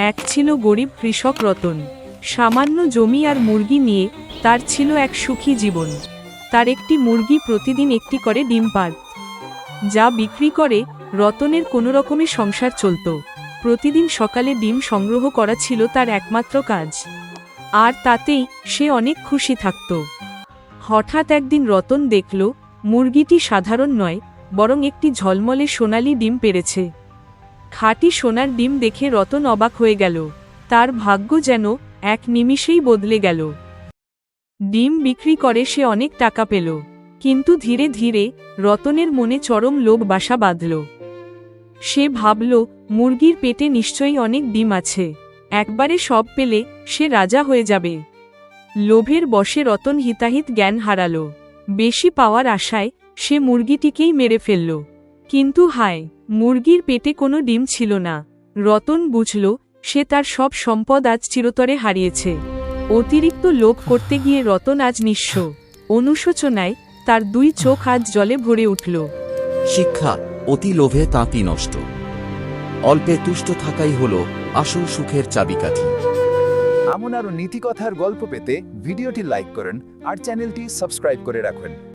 এক ছিল গরিব কৃষক রতন। সামান্য জমি আর মুরগি নিয়ে তার ছিল এক সুখী জীবন। তার একটি মুরগি প্রতিদিন একটি করে ডিম পাড়ত, যা বিক্রি করে রতনের কোনোরকমে সংসার চলত। প্রতিদিন সকালে ডিম সংগ্রহ করা ছিল তার একমাত্র কাজ, আর তাতেই সে অনেক খুশি থাকত। হঠাৎ একদিন রতন দেখল মুরগিটি সাধারণ নয়, বরং একটি ঝলমলে সোনালি ডিম পেড়েছে। খাঁটি সোনার ডিম দেখে রতন অবাক হয়ে গেল। তার ভাগ্য যেন এক নিমিষেই বদলে গেল। ডিম বিক্রি করে সে অনেক টাকা পেল, কিন্তু ধীরে ধীরে রতনের মনে চরম লোভ বাসা বাঁধল। সে ভাবল, মুরগির পেটে নিশ্চয়ই অনেক ডিম আছে, একবারে সব পেলে সে রাজা হয়ে যাবে। লোভের বশে রতন হিতাহিত জ্ঞান হারাল। বেশি পাওয়ার আশায় সে মুরগিটিকেই মেরে ফেলল। কিন্তু হায়, মুরগির পেটে কোনো ডিম ছিল না। রতন বুঝল সে তার সব সম্পদ আজ চিরতরে হারিয়েছে। অতিরিক্ত লোভ করতে গিয়ে রতন আজ নিঃস্ব। অনুশোচনায় তার দুই চোখ আজ জলে ভরে উঠল। শিক্ষা: অতি লোভে তাঁতি নষ্ট। অল্পে তুষ্ট থাকাই হল আসল সুখের চাবিকাঠি। এমন আরো নীতিকথার গল্প পেতে ভিডিওটি লাইক করুন আর চ্যানেলটি সাবস্ক্রাইব করে রাখুন।